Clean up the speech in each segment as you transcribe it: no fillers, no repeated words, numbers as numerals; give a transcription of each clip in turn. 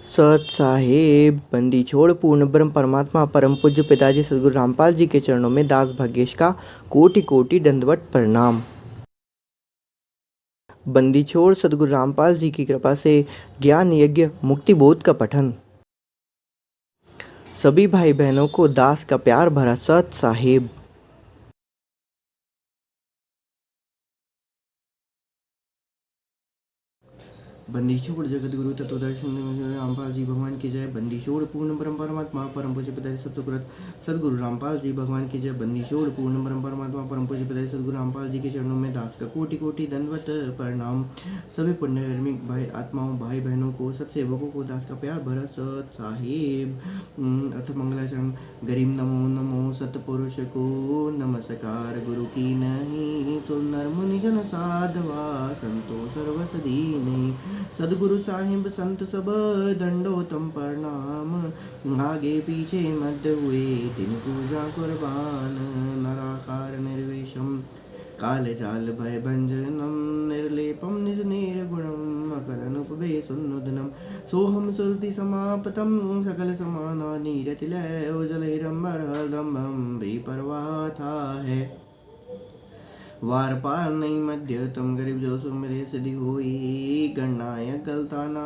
सत साहेब बंदी छोड़ पूर्ण ब्रह्म परमात्मा परम पूज्य पिताजी सदगुरु रामपाल जी के चरणों में दास भाग्येश का कोटि कोटि दंडवत प्रणाम। बंदी छोड़ सदगुरु रामपाल जी की कृपा से ज्ञान यज्ञ मुक्ति बोध का पठन। सभी भाई बहनों को दास का प्यार भरा सत साहेब। बंदी छोड़ जगत गुरु तत्वदर्शन रामपाल जी भगवान की जय। बंदी छोड़ पूर्ण ब्रह्म परमात्मा परम पूज्य पिताजी सतसुकृत सदगुरु रामपाल जी भगवान की जय। बंदी छोड़ पूर्ण ब्रह्म परमात्मा परम पूज्य पिताजी सदगुरु रामपाल जी के चरणों में दास का कोटि कोटि दंडवत प्रणाम। सभी पुण्यकर्मी भाई आत्माओं भाई बहनों को सत्सेवकों को दास का प्यार भरा सत साहेब। अथ मंगलाचरण गरीब नमो नमो सतपुरुष को नमस्कार गुरु की नहीं सुनर मुनि जन साधवा संतो सर्वसदीने सदगुरु साहिब संत सब दंडोतम प्रणाम। आगे पीछे मध्य हुए तिन पूजा कुर्बान नराकार निर्वेशम काल जाल भय भंजनम निर्लेपम निज निर्गुणम अकलनुपवे सुनुदनम सोहम सुरति समापतम सकल समाना नीरतिलय जलैरंबरदम्बम बेपरवाह था है वार पार नहीं मध्य तुम गरीब जो सो मेरे सिद्धि होई गणनायक गलताना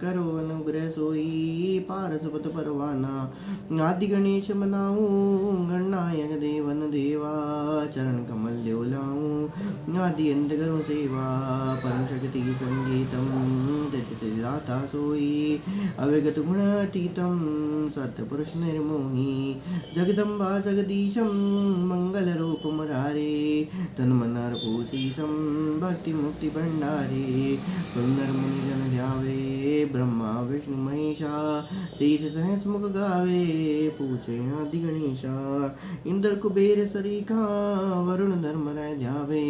करो अनुग्रह सोई पार सुपत परवाना आदि गणेश मनाऊं गणनायक देवन देवा चरण कमल ल्योलाऊं आदि अंत करो सेवा परम शक्ति संगीतम दाता सोई अविगत गुण अतीतम सत्पुरुष निर्मोही जगदम्बा जगदीशम मंगल रूप मुरारे तन मन अर्पूशीशम भक्ति मुक्ति भंडारे सुंदर मुनि जन ध्यावे ब्रह्मा विष्णु महेशा शेष सहस मुख गावे पूछे आदि गणेशा इंद्र कुबेर सरीखा वरुण धर्म राय ध्यावे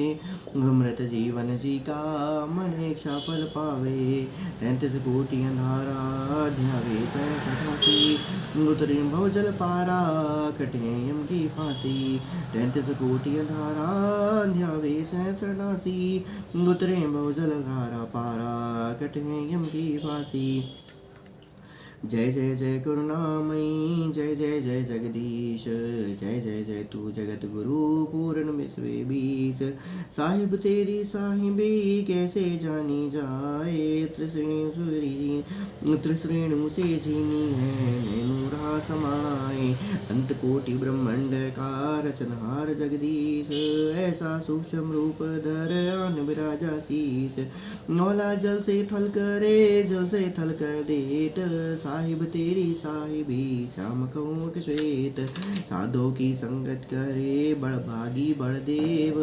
अमृत जीवन जी का मन इच्छा फल पावे 33 कोटि अंधारा ध्यावे सहस उतरे भव जल पारा कटे यम की फांसी 33 कोटि अंधारा ध्यावे सहस्रनासी उतरे भव जल घारा पारा कटे यम की फांसी। जय जय जय करुणामयी जय जय जय जगदीश जय जय जय तू जगत गुरु पूर्ण विश्व बीस साहिब तेरी साहिबी कैसे जानी जाए त्रिश्रेणु से झीनी है नूरा समाए अंत कोटि ब्रह्मांड का रचनहार जगदीश ऐसा सूक्ष्म रूप धर आन विराजा शीस मौला जल से थल करे जल से थल कर देत साहिब तेरी साहिबी श्याम कौट श्वेत साधो की संगत करे बड़ भागी बड़ देव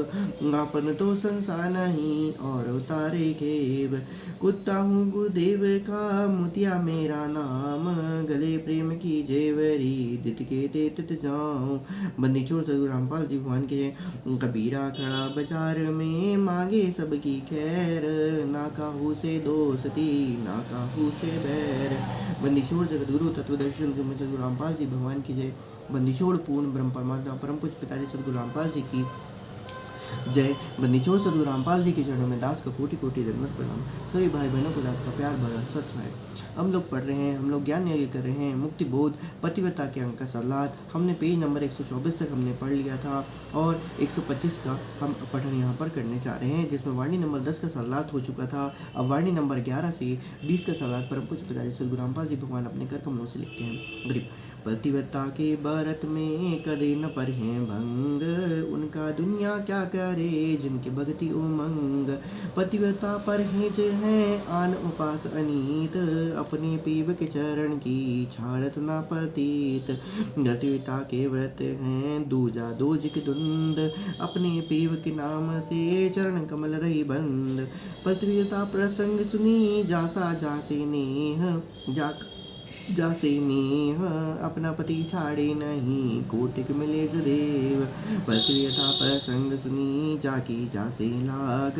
आपन तो संसार नहीं और उतारे खेब कुत्ता हूँ गुरुदेव का मुतिया मेरा नाम गले प्रेम की जेवरी दित के देत जाऊं। बंदी छोड़ सदगुरु रामपाल जी भगवान के कबीरा खड़ा बाजार में मांगे सबकी खैर ना काहू से दोस्ती ना काहू से बैर। बंदी छोड़ जगत गुरु तत्वदर्शन सदगुरु रामपाल जी भगवान की जय। बंदी छोड़ पूर्ण ब्रह्म परमात्मा परम पूज्य पिताजी सदगुरु रामपाल जी की जय। बंदी छोड़ सदगुरु रामपाल जी के चरणों में दास का कोटि कोटि दंडवत प्रणाम। सभी भाई बहनों को दास का प्यार भरा सच है। हम लोग पढ़ रहे हैं, हम लोग ज्ञान यज्ञ कर रहे हैं। मुक्ति बोध पतिव्रता के अंक का सलाद हमने पेज नंबर 124 तक हमने पढ़ लिया था और 125 का हम पठन यहाँ पर करने जा रहे हैं, जिसमें वाणी नंबर 10 का सलाद हो चुका था। अब वाणी नंबर 11 से 20 का सलाद परम पूज्य पिताजी सदगुरु रामपाल जी भगवान अपने कर कमलों से लिखते हैं। गरीब पतिव्रता के भारत में कदे न पर हैं भंग उनका दुनिया क्या करे जिनके भक्ति उमंग। पतिव्रता पर हिज है आन उपास अनीत अपने पीव के चरण की छाड़त ना प्रतीत। पतिव्रता के व्रत हैं दूजा दोजिक धुंध अपने पीव के नाम से चरण कमल रही बंद। पतिव्रता प्रसंग सुनी जासा जासे नेह जा जासे नेह अपना पति छाड़े नहीं कोटिक मिले देव पतिव्रता प्रसंग सुनी जाकी जासे लाग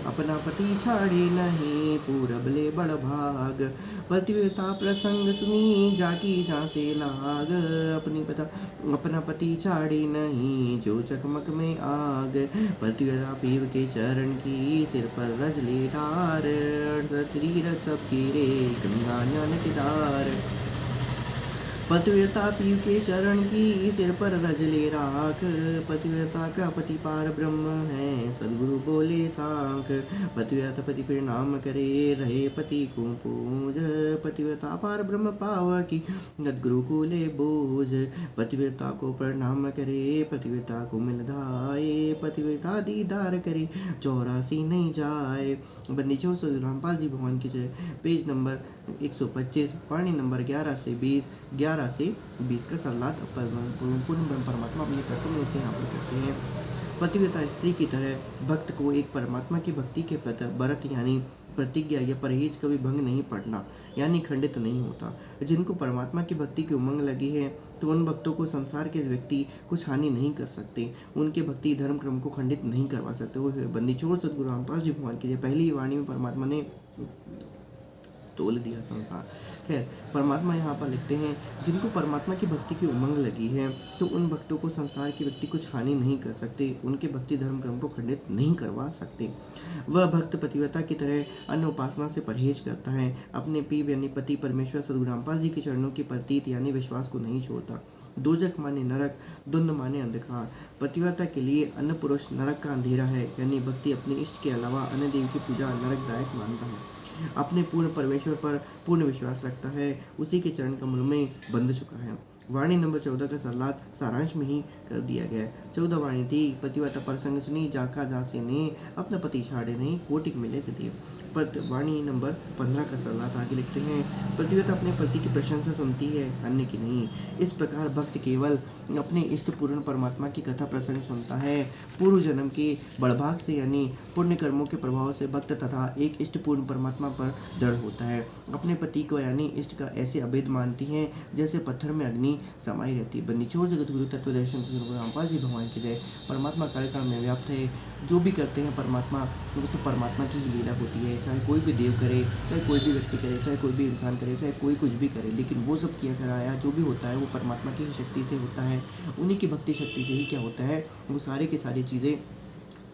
अपना पति छाड़े नहीं पूरब ले बड़ भाग पतिव्रता प्रसंग सुनी जाकी जासे लाग अपना पति छाड़े नहीं जो चकमक में आग पतिव्रता पीव के चरण की सिर पर रज ले डार तीरथ सब गिरे गंगा ज्ञान के दार पतिव्रता पीव के चरण की सिर पर रज ले राख पतिव्रता का पति पार ब्रह्म है सदगुरु बोले सांख पतिव्रता पति प्रणाम करे रहे पति को पूज पतिव्रता पार ब्रह्म पाव की सदगुरु को ले बोझ पतिव्रता को प्रणाम करे पतिव्रता को मिल धाये पतिव्रता दीदार करे 84 नहीं जाए। बंदी छोड़ सदगुरु रामपाल जी भगवान की जय। पेज नंबर 125 वाणी नंबर 11 से 20 का सलाद पूर्ण ब्रह्म परमात्मा अपने कर्तव्यों से यहाँ पर करते हैं। पतिव्रता स्त्री की तरह भक्त को एक परमात्मा की भक्ति के व्रत यानी प्रतिज्ञा या परहेज कभी भंग नहीं पड़ना यानी खंडित नहीं होता। जिनको परमात्मा की भक्ति की उमंग लगी है तो उन भक्तों को संसार के व्यक्ति कुछ हानि नहीं कर सकते, उनके भक्ति धर्म क्रम को खंडित नहीं करवा सकते। वो बंदी छोड़ सदगुरु रामपाल जी भगवान की पहली वाणी में परमात्मा ने तोल दिया संसार। खैर परमात्मा यहाँ पर लिखते हैं जिनको परमात्मा की भक्ति की उमंग लगी है तो उन भक्तों को संसार के व्यक्ति कुछ हानि नहीं कर सकते, उनके भक्ति धर्म कर्म को खंडित नहीं करवा सकते। वह भक्त पतिव्रता की तरह अन्य उपासना से परहेज करता है, अपने पीव यानी पति परमेश्वर सदगुरु रामपाल जी के चरणों की प्रतीत यानी विश्वास को नहीं छोड़ता। दोजक माने नरक, दुंद माने अंधकार। पतिव्रता के लिए अन्य पुरुष नरक का अंधेरा है यानी भक्ति अपने इष्ट के अलावा अन्य देव की पूजा नरकदायक मानता है। अपने पूर्ण परमेश्वर पर पूर्ण विश्वास रखता है, उसी के चरण कमल में बंध चुका है। वाणी नंबर 14 का सलाद सारांश में ही कर दिया गया है। 14 वाणी थी पतिव्रता प्रसंग सुनी जाका जासे ने अपना पति छाड़े नहीं कोटिक मिले दिए। वाणी नंबर 15 का सलाद आगे लिखते हैं पतिव्रता अपने पति की प्रशंसा सुनती है अन्य की नहीं। इस प्रकार भक्त केवल अपने इष्ट पूर्ण परमात्मा की कथा प्रसंग सुनता है। पूर्व जन्म के बड़भाग से यानी पुण्य कर्मों के प्रभाव से भक्त तथा एक इष्ट पूर्ण परमात्मा पर दृढ़ होता है। अपने पति को यानी इष्ट का ऐसे अभेद मानती है जैसे पत्थर में अग्नि समाई रहती है। बंदीछोड़ जगत गुरु तत्व दर्शन रामपाल जी भगवान की जय। परमात्मा कार्यकाल में व्याप्त है, जो भी करते हैं परमात्मा वो सब परमात्मा की ही लीला होती है। चाहे कोई भी देव करे, चाहे कोई भी व्यक्ति करे, चाहे कोई भी इंसान करे, चाहे कोई कुछ भी करे, लेकिन वो सब किया कराया जो भी होता है वो परमात्मा की ही शक्ति से होता है। उन्हीं की भक्ति शक्ति से ही क्या होता है वो सारे की सारी चीज़ें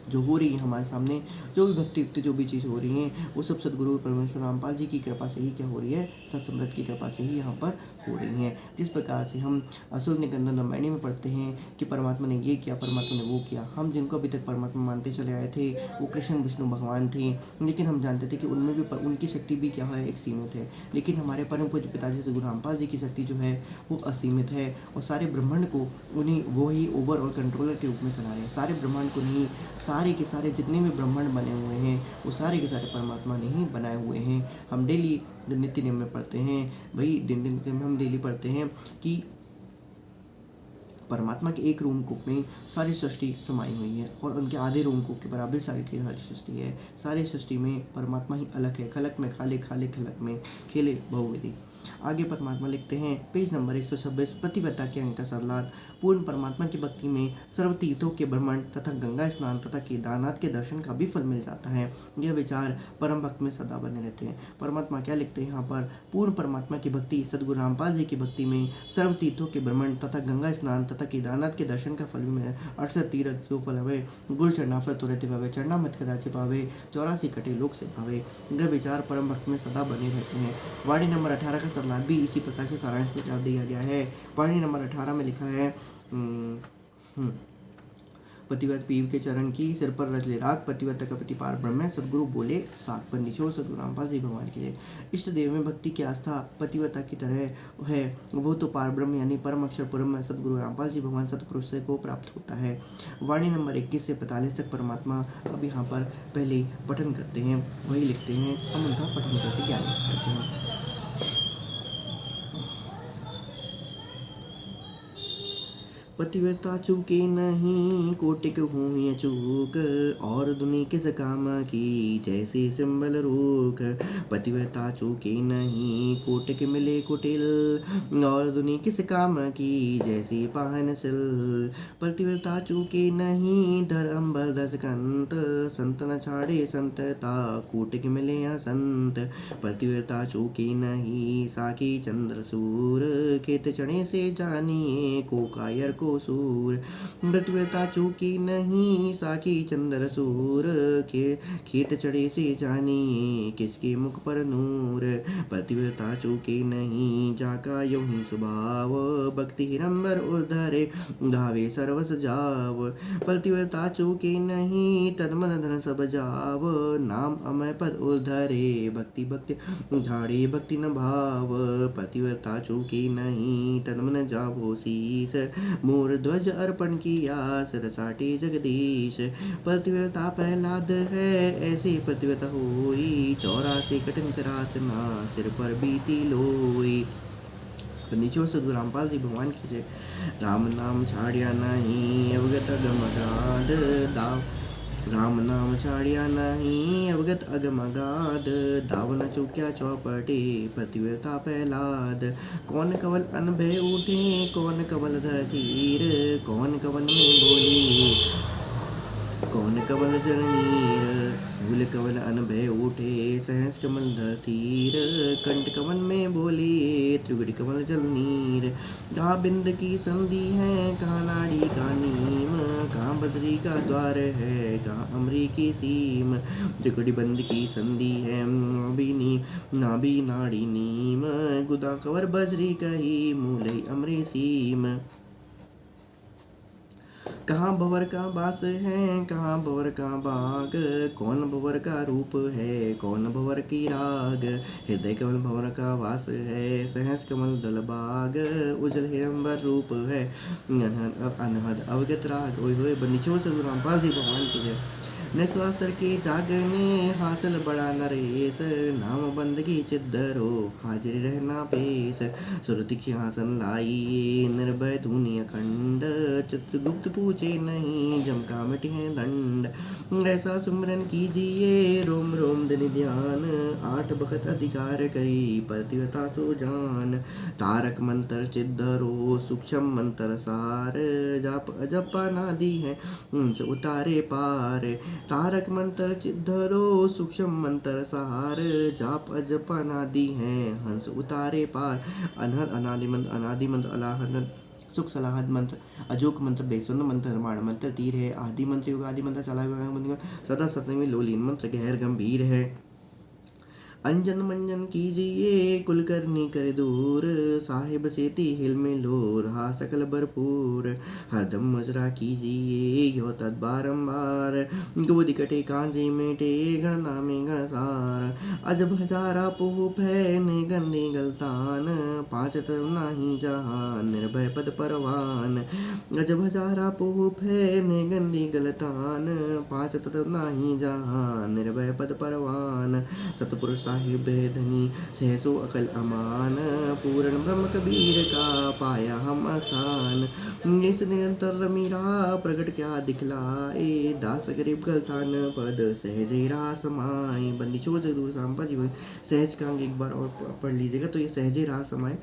जो हो रही है हमारे सामने, जो भी भक्ति युक्त जो भी चीज़ हो रही हैं वो सब सदगुरु परमेश्वर रामपाल जी की कृपा से ही क्या हो रही है, सत्सम्राट की कृपा से ही यहाँ पर हो रही हैं। जिस प्रकार से हम असुर निकंदन रामायण में पढ़ते हैं कि परमात्मा ने ये किया, परमात्मा ने वो किया। हम जिनको अभी तक परमात्मा मानते चले आए थे वो कृष्ण विष्णु भगवान थे, लेकिन हम जानते थे कि उनमें भी उनकी शक्ति भी क्या है, एक सीमित है। लेकिन हमारे परम पूज्य पिताजी सदगुरु रामपाल जी की शक्ति जो है वो असीमित है और सारे ब्रह्मांड को उन्हीं वो ही ओवर और कंट्रोलर के रूप में चला रहे हैं। सारे ब्रह्मांड को नहीं, सारे के सारे जितने भी ब्रह्मांड बने हुए हैं वो सारे के सारे परमात्मा ने ही बनाए हुए हैं। हम डेली नित्य नियम में पढ़ते हैं, वही दिन नित्य में हम डेली पढ़ते हैं कि परमात्मा के एक रूम कूप में सारी सृष्टि समाई हुई है और उनके आधे रूम कूप के बराबर सारी की सारी सृष्टि है। सारी सृष्टि में परमात्मा ही अलग है। खलक में खाले, खाले खलक में खेले बहुविधि। आगे परमात्मा लिखते हैं पेज नंबर 126 पतिव्रता के अंक का सलाद। पूर्ण परमात्मा की भक्ति में सर्व तीर्थों के भ्रमण तथा गंगा स्नान तथा केदारनाथ के दर्शन का भी फल मिल जाता है। यह विचार परम भक्त में सदा बने रहते हैं। परमात्मा क्या लिखते हैं यहाँ पर, पूर्ण परमात्मा की भक्ति सदगुरु रामपाल जी की भक्ति में सर्व तीर्थों के भ्रमण तथा गंगा स्नान तथा केदारनाथ के दर्शन का फल भी मिले। 68 तीर्थ जो फल हवे गुल चढ़ना फल तुरंत पावे, चढ़ना मत कदाचे पावे, 84 कटे लोक से पावे। यह विचार परम भक्त में सदा बने रहते हैं। वाणी नंबर 18 का सलाद भी इसी प्रकार से सारांश में दिया गया है। वाणी नंबर 18 में लिखा है पतिव्रत पीव के चरण की सिर पर रच ले राग, पतिव्रता का पति पार ब्रह्म है, सदगुरु बोले सात पर निचोड़ सदगुरु रामपाल जी भगवान की जय। इष्ट देव में भक्ति की आस्था पतिव्रता की तरह है, वो तो पार ब्रह्म यानी परम अक्षर परम सदगुरु रामपाल जी भगवान सतपुरुष से को प्राप्त होता है। वाणी नंबर 21 से 45 तक परमात्मा अब यहाँ पर पहले पठन करते हैं, वही लिखते हैं, हम उनका पठन करते ज्ञान करते हैं। पतिव्रता चूके नहीं कोटिक हूँ ये चूक, और दुनी किस काम की जैसे सिंबल रूख। पतिव्रता चूके नहीं कोटिक मिले कुटिल, और दुनी किस काम की जैसे पाहन सिल। पतिव्रता चूके नहीं धर अंबर दस कंत, संत न छाड़े संतता कोटिक मिले या संत। पतिव्रता चूके नहीं साकी चंद्र सूर, खेत चढ़े से जानिए को कायर को सूर। पतिव्रता चूकी नहीं साकी चंद्र सूर, खेत चढ़े से जानिए किसके मुख पर नूर। पतिव्रता चूके नहीं जाका यूं ही स्वभाव, भक्ति हिरंबर उधरे धावे सर्वस जाव। पतिव्रता चूके नहीं तन मन धन सब जाव, नाम अमय पद उधरे भक्ति भक्ति झाड़े भक्ति न भाव। पतिव्रता चूके नहीं तन मन जावो शीस, मोर ध्वज अर्पण किया सिर साटे जगदीश। पतिव्रता प्रहलाद है ऐसी पतिव्रता होई, 84 कठिन त्रासना सिर पर बीती लोई। नीचों से गुरु रामपाल जी भगवान की जय। राम नाम छाड़िया नहीं अवगत अगम अगाध दाव, राम नाम छाड़िया नहीं अवगत अगम अगाध, दावन चूक्या चौपटे पतिव्रता प्रहलाद। कौन कवल अनभय उठे कौन कवल धर धीर, कौन कवल में बोली कौन कवल जननीर। भूल कवल अनभय उठे सहस कमल धर तीर, कंठ कवन में बोली त्रिगुण कमल जल नीर। कहाँ बिंद की संधि है कहाँ नाड़ी का नीम, कहाँ बद्री का द्वार है कहाँ अमरी की सीम। त्रिकुटी बंद की संधि है नाभि नाड़ी नीम, गुदा कवर बजरी कही मूलई अमरी सीम। कहाँ भंवर का वास है कहाँ भंवर का बाग, कौन भंवर का रूप है कौन भंवर की राग। हृदय कमल भंवर का वास है सहस कमल दल बाग, उजल हिरंबर रूप है अनहद अवगत राग। ओए होए बनीचों से गुरु रामपाल जी भगवान की जय। निस्वासर के जागने हासिल बड़ा नरेश, नाम बंदगी चिद्धरो हाजिर रहना पेश। सुरति सिंहासन लाई निर्भय धुनि अखंड, चित्रगुप्त पूछे नहीं जमका मिटे दंड। ऐसा सुमरन कीजिए रोम रोम दिन ध्यान, 8 बखत अधिकार करी पतिव्रता सो जान। तारक मंत्र चिद्धरो सूक्ष्म मंत्र सार, जाप अजपा नादि है उनसे उतारे पार। तारक मंत्र चिद्धरो सूक्ष्म मंत्र सहार, जाप अजप अनादि हैं हंस उतारे पार। अनहद अनादि मंत्र अलाहद सुख सलाहद मंत्र, अजोक मंत्र बेसुन मंत्र निर्माण मंत्र तीर है। आदि मंत्र युग आदि मंत्र चला सदा सतमी लोलीन मंत्र गहर गंभीर है। अंजन मंजन कीजिए कुलकर्णी कर दूर, साहिब सेती हिल में लो रहा सकल भरपूर। हरदम मजरा कीजिए यो तद बारंबार, गोदी कटे कांजे मेटे गणना में गणसार। अजब हजारा पोप है गंदे गलतान, 5 तरफ नाही जहान निर्भय पद परवान। अजब हजारा पोप है गंदी गलतान, 5 तरफ नाही जहान निर्भय पद परवान। सतपुरुष साहिब धनी सहसो अकल अमान, पूर्ण ब्रह्म कबीर का पाया हम आसान। इस निरंतर रमीरा प्रगट क्या दिखलाए, दास गरीब गलतान पद सहजे रहा समाए। बंदी छोड़ से दूर सांपा जीवन सहज का अंग एक बार और पढ़ लीजिएगा तो ये सहजे रहा समाए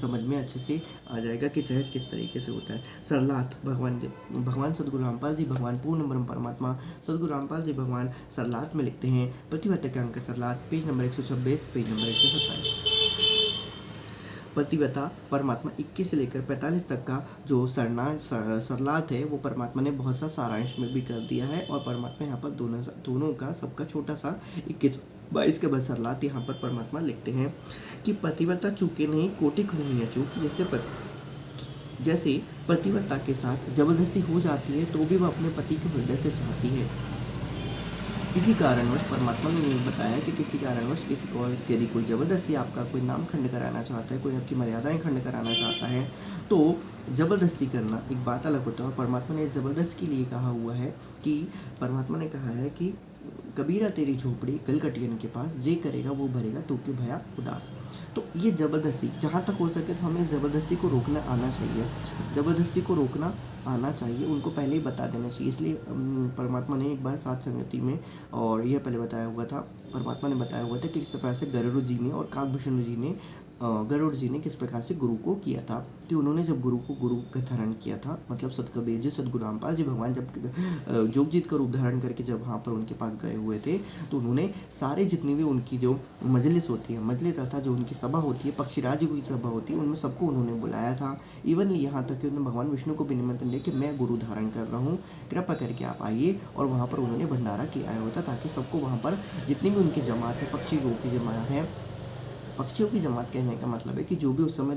समझ में अच्छे से आ जाएगा कि सहज किस तरीके से होता है। सरलाथ भगवान सदगुरु रामपाल जी भगवान पूर्ण ब्रह्म परमात्मा सदगुरु रामपाल जी भगवान सरलाथ में लिखते हैं पतिव्रता के अंक सरलाथ पेज नंबर 126 पेज नंबर 127। पतिव्रता परमात्मा 21 से लेकर 45 तक का जो सरलाथ है वो परमात्मा ने बहुत सा सारांश में भी कर दिया है और परमात्मा यहाँ पर दोनों का सबका छोटा सा 21-22 के बाद सरलाथ यहाँ पर परमात्मा लिखते हैं कि पतिव्रता चूके नहीं कोटि खूनियाँ चूक। जैसे पतिव्रता के साथ जबरदस्ती हो जाती है तो भी वह अपने पति के हृदय से चाहती है। किसी कारणवश परमात्मा ने ये बताया कि किसी कारणवश किसी को यदि कोई ज़बरदस्ती आपका कोई नाम खंड कराना चाहता है, कोई आपकी मर्यादाएं खंड कराना चाहता है तो ज़बरदस्ती करना एक बात अलग होता है। और परमात्मा ने ज़बरदस्ती के लिए कहा हुआ है कि परमात्मा ने कहा है कि कबीरा तेरी झोपड़ी गलकटियन के पास, जे करेगा वो भरेगा तू क्यों भया उदास। तो ये ज़बरदस्ती, जहाँ तक हो सके तो हमें ज़बरदस्ती को रोकना आना चाहिए, ज़बरदस्ती को रोकना आना चाहिए, उनको पहले ही बता देना चाहिए। इसलिए परमात्मा ने एक बार सात संगति में, और यह पहले बताया हुआ था, परमात्मा ने बताया हुआ था कि किस प्रकार से गरुड़ जी ने और काकभूषण जी ने, गरुड़ जी ने किस प्रकार से गुरु को किया था, कि उन्होंने जब गुरु का धारण किया था, मतलब सतकबीर जी, सतगुरु रामपाल जी भगवान जब जोगजीत का रूप धारण करके जब वहाँ पर उनके पास गए हुए थे, तो उन्होंने सारे जितनी भी उनकी जो मजलिस होती है, मजलिस अर्थात जो उनकी सभा होती है, पक्षीराज की सभा होती है, उनमें सबको उन्होंने बुलाया था। इवन यहाँ तक कि उन्होंने भगवान विष्णु को भी निमंत्रण दिया कि मैं गुरु धारण कर रहा हूँ, कृपा करके आप आइए। और वहाँ पर उन्होंने भंडारा किया हुआ था, ताकि सबको वहाँ पर जितनी भी उनकी जमात है, पक्षियों की जमात है, पक्षियों की जमात कहने का मतलब है कि जो भी उस समय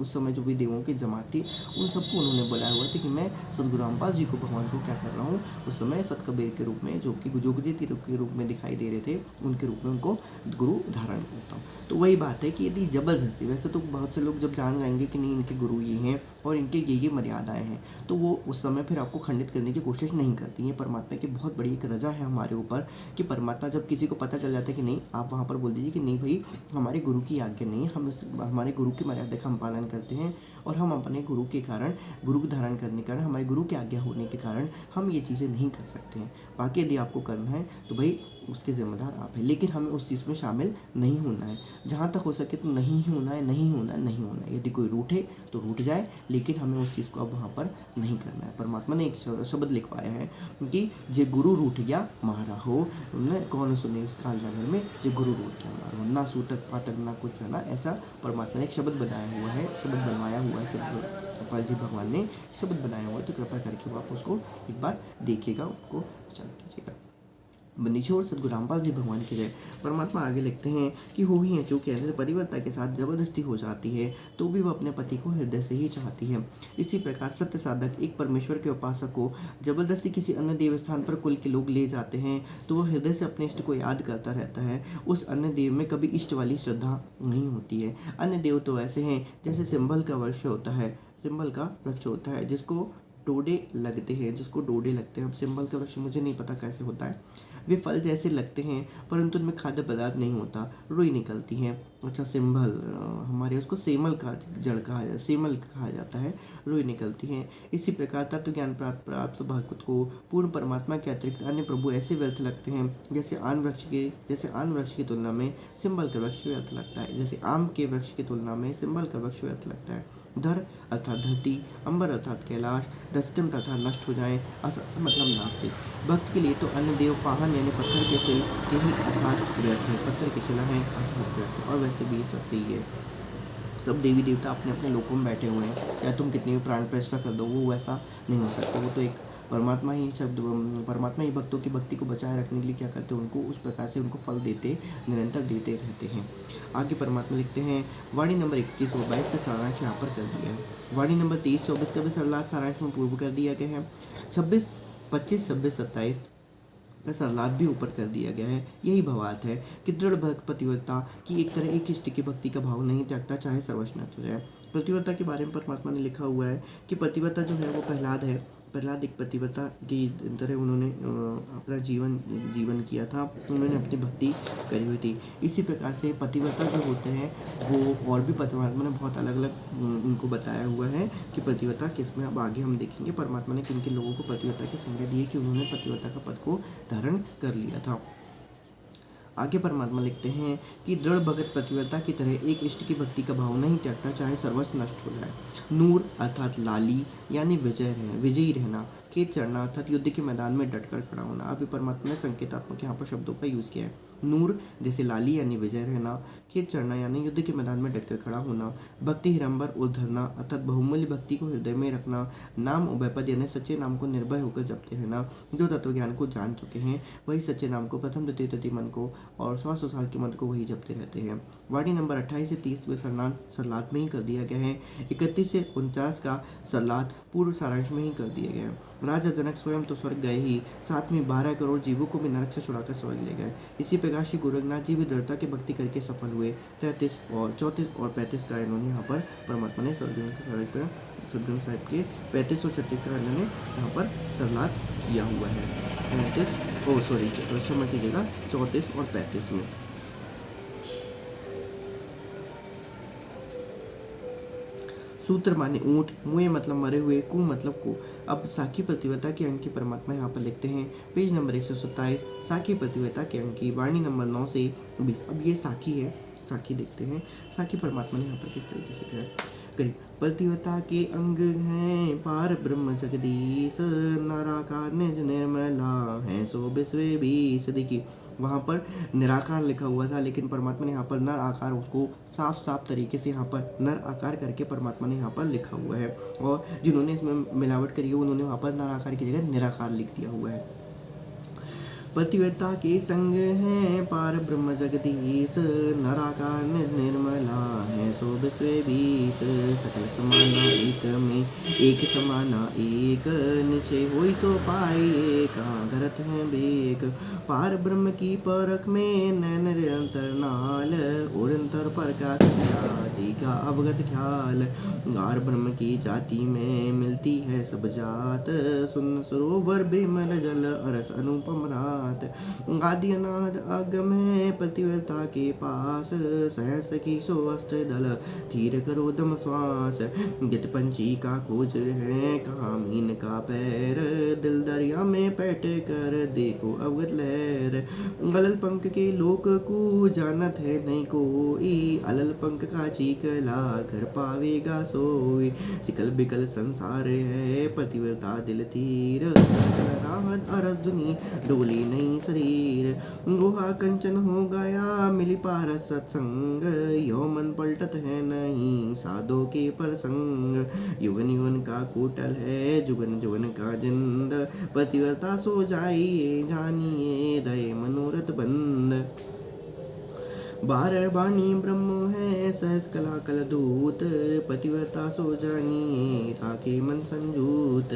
उस समय जो भी देवों की जमात थी, उन सबको उन्होंने बुलाया हुआ था कि मैं सतगुरु रामपाल जी को, भगवान को क्या कर रहा हूँ, उस समय सतकबीर के रूप में, जो कि जोगजीत के रूप में दिखाई दे रहे थे, उनके रूप में उनको गुरु धारण करता हूँ। तो वही बात है कि यदि जबरदस्ती, वैसे तो बहुत से लोग जब जान जाएंगे कि नहीं इनके गुरु ये हैं और इनके ये मर्यादाएँ हैं, तो वो उस समय फिर आपको खंडित करने की कोशिश नहीं करती हैं। परमात्मा की बहुत बड़ी एक रजा है हमारे ऊपर, कि परमात्मा जब किसी को पता चल जाता है कि नहीं, आप वहाँ पर बोल दीजिए कि नहीं भाई, हमारे गुरु की आज्ञा नहीं है, हम हमारे गुरु की मर्यादा का हम पालन करते हैं, और हम अपने गुरु के कारण, गुरु को धारण करने के कारण, हमारे गुरु की आज्ञा होने के कारण हम ये चीज़ें नहीं कर सकते हैं। बाकी यदि आपको करना है तो भाई उसके ज़िम्मेदार आप हैं, लेकिन हमें उस चीज़ में शामिल नहीं होना है। जहाँ तक हो सके तो नहीं होना है, नहीं होना है, नहीं होना है। यदि कोई रूठे तो रूठ जाए, लेकिन हमें उस चीज़ को अब वहाँ पर नहीं करना है। परमात्मा ने एक शब्द लिखवाया है कि जे गुरु रूठ गया मारा हो, कौन सुने इस काल नगर में, जे गुरु रूठ गया मारा हो, ना सूतक पातक ना कुछ है ना, ऐसा परमात्मा ने एक शब्द बनाया हुआ है, शब्द बनवाया हुआ है, सतगुरु जी भगवान ने शब्द बनाया हुआ है। तो कृपया करके आप उसको एक बार देखिएगा, उसको विचार कीजिएगा। बंदीछोड़ सतगुरु रामपाल जी भगवान की जय। परमात्मा आगे लिखते हैं कि हो ही है जो कि ऐसे परिवर्तन के साथ जबरदस्ती हो जाती है, तो भी वह अपने पति को हृदय से ही चाहती है। इसी प्रकार सत्य साधक एक परमेश्वर के उपासक को जबरदस्ती किसी अन्य देव स्थान पर कुल के लोग ले जाते हैं, तो वह हृदय से अपने इष्ट को याद करता रहता है। उस अन्य देव में कभी इष्ट वाली श्रद्धा नहीं होती है। अन्य देव तो ऐसे हैं जैसे सिंबल का वृक्ष होता है, सिंबल का वृक्ष होता है जिसको डोडे लगते हैं, जिसको डोडे लगते हैं। अब सिंबल का वृक्ष मुझे नहीं पता कैसे होता है, वे फल जैसे लगते हैं परंतु उनमें खाद्य पदार्थ नहीं होता, रुई निकलती है। अच्छा, सिंबल, हमारे उसको सेमल का जड़ कहा जाता है, सेमल कहा जाता है, रुई निकलती हैं। इसी प्रकार तत्व ज्ञान प्राप्त भक्त को पूर्ण परमात्मा के अतिरिक्त अन्य प्रभु ऐसे व्यर्थ लगते हैं जैसे आम वृक्ष की तुलना में सिंबल का वृक्ष व्यर्थ लगता है, जैसे आम के वृक्ष की तुलना में सिंबल का वृक्ष व्यर्थ लगता है। धर अर्थात धरती, अंबर अर्थात कैलाश, दस्कंत अर्थात नष्ट हो जाए, मतलब नास्तिक। भक्त के लिए तो अन्य देव पाहन यानी पत्थर के से ही अर्थात व्यर्थ है, पत्थर के शिला है अर्थात व्यर्थ। और वैसे भी सत्य ही है, सब देवी देवता अपने अपने लोकों में बैठे हुए हैं, चाहे तुम कितनी भी प्राण प्रतिष्ठा कर दो, वो वैसा नहीं हो सकता। वो तो एक परमात्मा ही भक्तों की भक्ति को बचाए रखने के लिए क्या करते हैं, उनको उस प्रकार से उनको फल देते, निरंतर देते रहते हैं। आगे परमात्मा लिखते हैं, वाणी नंबर 21 और 22 का सारांश यहाँ पर कर दिया है। वाणी नंबर 23-24 का भी सारांश में पूर्व कर दिया गया है। 26, 25, 26, 27 का सरलाद भी ऊपर कर दिया गया है। यही भावार्थ है कि दृढ़ भक्त पतिव्रता की एक तरह एक इष्ट की भक्ति का भाव नहीं त्यागता, चाहे सर्वस्व नष्ट हो जाए। पतिव्रता के बारे में परमात्मा ने लिखा हुआ है कि पतिव्रता जो है वो प्रहलाद है। प्रहलाद एक पतिव्रता की तरह उन्होंने अपना जीवन किया था, उन्होंने अपनी भक्ति करी हुई थी। इसी प्रकार से पतिव्रता जो होते हैं वो और भी परमात्मा ने बहुत अलग अलग उनको बताया हुआ है कि पतिव्रता किसमें। अब आगे हम देखेंगे परमात्मा ने किन किन लोगों को पतिव्रता की संज्ञा दी है कि उन्होंने पतिव्रता का पद को धारण कर लिया था। आगे परमात्मा लिखते हैं कि दृढ़ भगत पतिव्रता की तरह एक इष्ट की भक्ति का भाव नहीं त्यागता, चाहे सर्वस्व नष्ट हो जाए। नूर अर्थात लाली यानी विजयी रहना, खेत चढ़ना अर्थात युद्ध के मैदान में डटकर खड़ा होना। अभी परमात्मा ने संकेतात्मक यहाँ पर शब्दों का यूज़ किया है। नूर जैसे लाली यानी विजय रहना, खेत चढ़ना यानी युद्ध के मैदान में डटकर खड़ा होना, भक्ति हिरंबर उद्धरना अर्थात बहुमूल्य भक्ति को हृदय में रखना, नाम उभयपद यानी सच्चे नाम को निर्भय होकर जपते रहना। जो तत्व ज्ञान को जान चुके हैं वही सच्चे नाम को प्रथम द्वितीय तृतीय मन को और 100 साल के मन को वही जपते रहते हैं। वाणी नंबर 28 से 30 में सरलाद में ही कर दिया गया है। 31 से 49 का सरलाद पूर्व सारांश में ही कर दिया गया है। राजा जनक स्वयं तो स्वर्ग गए ही, साथ में 12 करोड़ जीवों को भी नरक से छुड़ाकर स्वर्ग ले गए। इसी प्रकार श्री गुरु रघुनाथ जी भी दृढ़ता की भक्ति करके सफल हुए। 33 और 34 और 35 का इन्होंने यहाँ पर परमात्मा ने सदगुरु साहिब के 35 और 36 का इन्होंने यहाँ पर सरलाद किया हुआ है। 35 क्षमा कीजिएगा, 34 और 35 में। सूत्र माने ऊंट, मुए मतलब मरे हुए, कु मतलब को। अब साखी प्रतियोगिता के अंक की परमात्मा यहाँ पर लिखते हैं। पेज नंबर 127, साखी प्रतियोगिता के अंक की वाणी नंबर 9 से 20। अब ये साखी है, साखी देखते हैं साखी परमात्मा ने यहाँ पर किस तरीके से कहा। करीब प्रतियोगिता के अंग हैं पार ब्रह्म जगदीश, नाराकार निज निर्मला है सो विश्व बीस। देखिए वहाँ पर निराकार लिखा हुआ था, लेकिन परमात्मा ने यहाँ पर नर आकार उसको साफ साफ तरीके से यहाँ पर नर आकार करके परमात्मा ने यहाँ पर लिखा हुआ है, और जिन्होंने इसमें मिलावट करी है उन्होंने वहाँ पर नर आकार की जगह निराकार लिख दिया हुआ है। प्रतियोगिता के संग है पार ब्रह्म जगदीश, नराकार निर्मला है सो विश्व बीस। सकल समाना एक में एक समाना एक, निश्चय होई तो पाए कहाँ धरत है बेक। पार ब्रह्म की परख में नैन निरंतर नाल, और अंतर प्रकाश का अवगत ख्याल। गार ब्रह्म की जाति में मिलती है सब जात, सुन सरोवर बिमल जल अरस अनुपम रात। आदि अनाद अगम है प्रतियोगिता के पास, सहस की सो अस्त्र दल धीर करो दम श्वास। गित पंछी का खोज है कहाँ मीन का पैर, दिल दरिया में पैठ कर देखो अवगत लहर। अलल पंख के लोक को जानत है नहीं कोई, अलल पंख का चीकला घर पावेगा सोई। सिकल बिकल संसार है प्रतियोगिता दिल तीर, राहत अरस दुनी डोली नहीं शरीर। गुहा कंचन हो गया मिली पारस सत्संग, यौमन पलटत है नहीं साधो के प्रसंग। युगन युगन का कोटल है जुगन जुगन का जिंद, प्रतियोगिता सो जाइए जानिए रहे मनोरथ बंद। बारह बाणी ब्रह्म है सहस कला कल दूत, प्रतियोगिता सो जानिए राखे मन संजूत।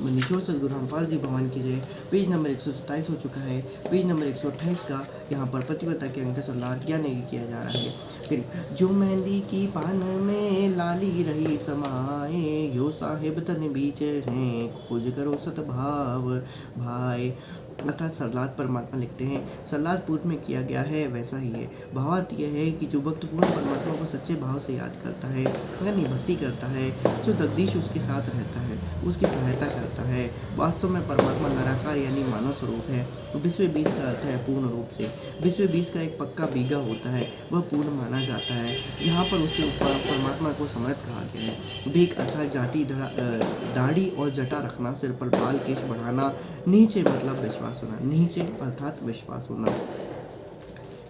निचोड़ सदगुरु रामपाल जी भगवान की जय। पेज नंबर 127 हो चुका है। पेज नंबर 128 का यहाँ पर प्रतियोगिता के अंक सलाह ज्ञान किया जा रहा है। फिर जो मेहंदी की पान में लाली रही समाए, यो साहिब तन बीच हैं खोज करो सतभाव भाई। अर्थात सलाद परमात्मा लिखते हैं, सलाद पूर्व में किया गया है वैसा ही है। भावार्थ यह है कि जो भक्त पूर्ण परमात्मा को सच्चे भाव से याद करता है, यानी भक्ति करता है, जो जगदीश उसके साथ रहता है, उसकी सहायता करता है। वास्तव में परमात्मा निराकार यानी मानव स्वरूप है। विश्व बीस का अर्थ है पूर्ण रूप से। विश्व बीस का एक पक्का बीघा होता है, वह पूर्ण माना जाता है। यहाँ पर उससे ऊपर परमात्मा को समर्थ कहा गया है। बीक अर्थात जाति दाढ़ी और जटा रखना, सिर पर बाल केश बढ़ाना। नीचे मतलब विश्वास होना, नीचे अर्थात विश्वास होना।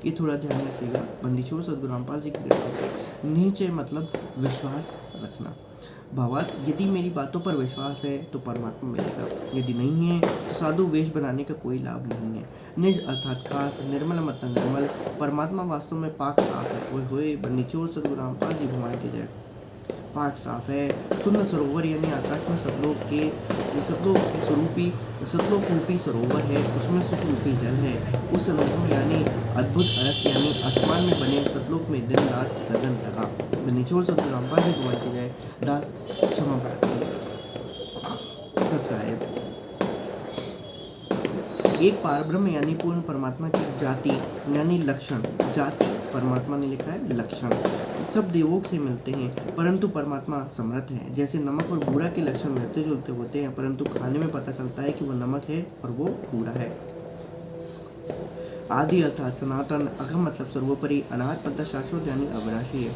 ये थोड़ा ध्यान रखिएगा, बंदीछोड़ सदगुरु रामपाल जी की कृपा से। नीचे मतलब विश्वास रखना। भावार्थ यदि मेरी बातों पर विश्वास है तो परमात्मा मिलेगा, यदि नहीं है तो साधु वेश बनाने का कोई लाभ नहीं है। निज अर्थात खास, निर्मल मतलब निर्मल। परमात्मा वास्तव में पाक साफ है। ओए होए बंदीछोड़ सदगुरु रामपाल जी भगवान की जय। पाक साफ है। शून्य सरोवर यानी आकाश में सतलोक रूपी सरोवर है, उसमें सुख रूपी जल है। उस अनुपम यानी अद्भुत अरस यानी आसमान में बने सतलोक में दिन रात लगन लगा। निचोड़ सदगुरु रामपाल जी भगवान की जय। दास क्षमा प्रार्थना। साहेब एक पारब्रह्म यानी पूर्ण परमात्मा की जाति यानी लक्षण, जाति परमात्मा ने लिखा है लक्षण। सब देवों से मिलते हैं परंतु परमात्मा समर्थ है। जैसे नमक और बूरा के लक्षण मिलते जुलते होते हैं, परंतु खाने में पता चलता है कि वो नमक है और वो बूरा है। आदि अर्थात सनातन, अघम मतलब सर्वोपरि, अनाहत मतलब शाश्वत यानी अविनाशी है।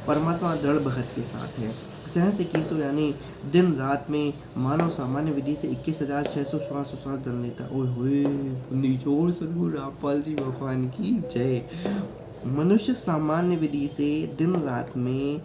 परमात्मा दृढ़ भगत के साथ है। सहस 21 यानी दिन रात में मानव सामान्य विधि से 21,600 श्वास दन लेता। ओए होए निचोड़ सदगुरु रामपाल जी भगवान की जय। मनुष्य सामान्य विधि से दिन रात में